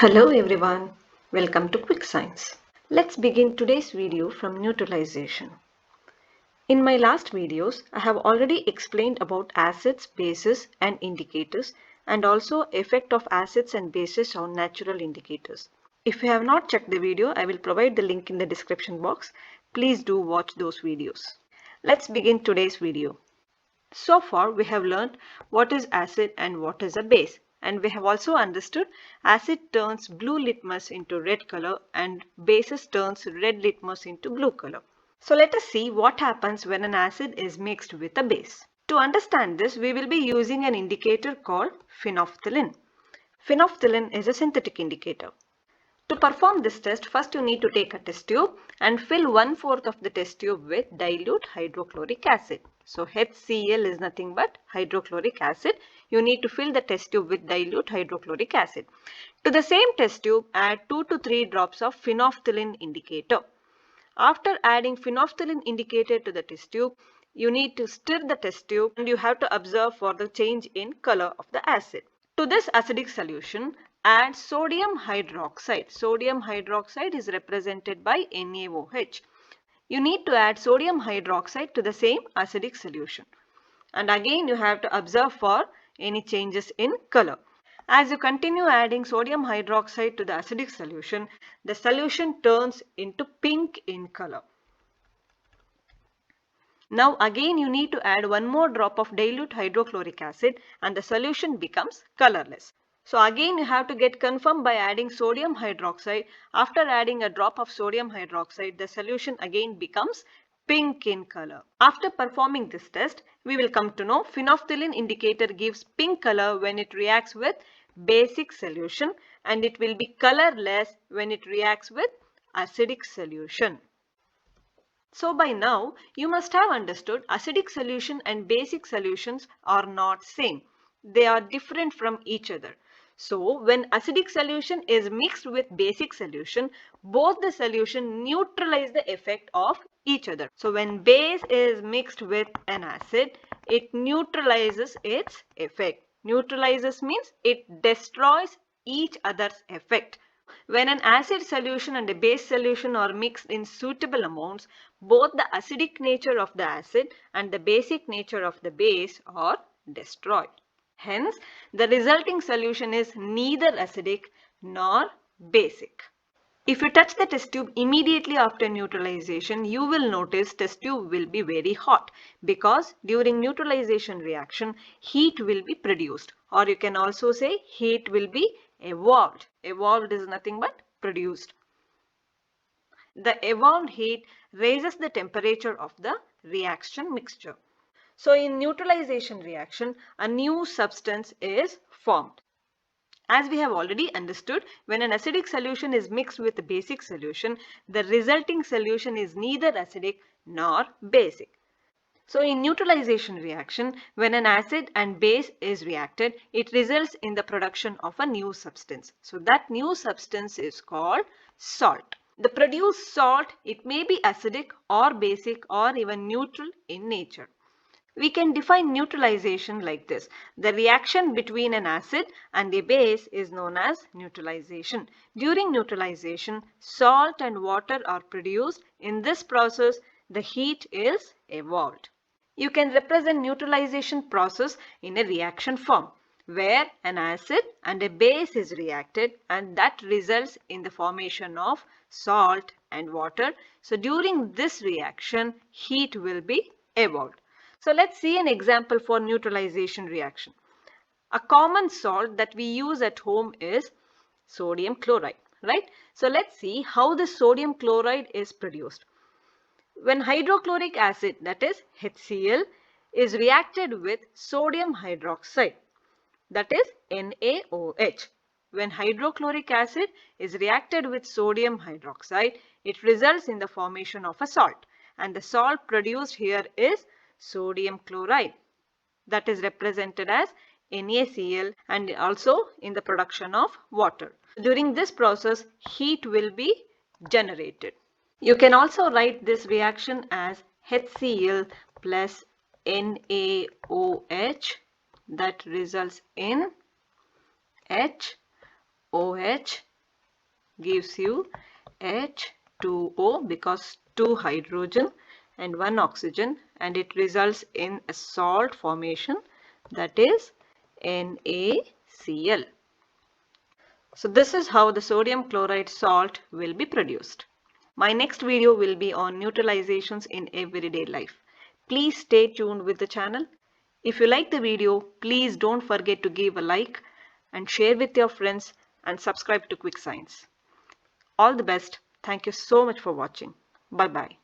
Hello everyone, welcome to Quick Science. Let's begin today's video from neutralization. In my last videos, I have already explained about acids, bases and indicators and also effect of acids and bases on natural indicators. If you have not checked the video, I will provide the link in the description box. Please do watch those videos. Let's begin today's video. So far, we have learned what is acid and what is a base. And we have also understood acid turns blue litmus into red color and bases turns red litmus into blue color. So let us see what happens when an acid is mixed with a base. To understand this, we will be using an indicator called phenolphthalein. Phenolphthalein is a synthetic indicator. To perform this test, first you need to take a test tube and fill 1/4 of the test tube with dilute hydrochloric acid. So HCl is nothing but hydrochloric acid. You need to fill the test tube with dilute hydrochloric acid. To the same test tube, add 2 to 3 drops of phenolphthalein indicator. After adding phenolphthalein indicator to the test tube, you need to stir the test tube and you have to observe for the change in color of the acid. To this acidic solution, add sodium hydroxide. Sodium hydroxide is represented by NaOH. You need to add sodium hydroxide to the same acidic solution. And again you have to observe for any changes in color. As you continue adding sodium hydroxide to the acidic solution, the solution turns into pink in color. Now again you need to add one more drop of dilute hydrochloric acid and the solution becomes colorless. So again you have to get confirmed by adding sodium hydroxide. After adding a drop of sodium hydroxide, the solution again becomes pink in color. After performing this test, we will come to know phenolphthalein indicator gives pink color when it reacts with basic solution and it will be colorless when it reacts with acidic solution. So by now, you must have understood acidic solution and basic solutions are not same. They are different from each other. So when acidic solution is mixed with basic solution, both the solution neutralize the effect of each other. So when base is mixed with an acid, it neutralizes its effect. Neutralizes means it destroys each other's effect. When an acid solution and a base solution are mixed in suitable amounts, both the acidic nature of the acid and the basic nature of the base are destroyed. Hence, the resulting solution is neither acidic nor basic. If you touch the test tube immediately after neutralization, you will notice test tube will be very hot because during neutralization reaction, heat will be produced, or you can also say heat will be evolved. Evolved is nothing but produced. The evolved heat raises the temperature of the reaction mixture. So in neutralization reaction, a new substance is formed. As we have already understood, when an acidic solution is mixed with a basic solution, the resulting solution is neither acidic nor basic. So in neutralization reaction, when an acid and base is reacted, it results in the production of a new substance. So that new substance is called salt. The produced salt, it may be acidic or basic or even neutral in nature. We can define neutralization like this. The reaction between an acid and a base is known as neutralization. During neutralization, salt and water are produced. In this process, the heat is evolved. You can represent neutralization process in a reaction form where an acid and a base is reacted and that results in the formation of salt and water. So during this reaction, heat will be evolved. So let's see an example for neutralization reaction. A common salt that we use at home is sodium chloride, right? So let's see how the sodium chloride is produced. When hydrochloric acid, that is HCl, is reacted with sodium hydroxide, that is NaOH. When hydrochloric acid is reacted with sodium hydroxide, it results in the formation of a salt. And the salt produced here is sodium chloride, that is represented as NaCl, and also in the production of water. During this process, heat will be generated. You can also write this reaction as HCl plus NaOH, that results in HOH gives you H2O because 2 hydrogen and 1 oxygen, and it results in a salt formation, that is NaCl. So this is how the sodium chloride salt will be produced. My next video will be on neutralizations in everyday life. Please stay tuned with the channel. If you like the video, please don't forget to give a like and share with your friends and subscribe to Quick Science. All the best. Thank you so much for watching. Bye bye.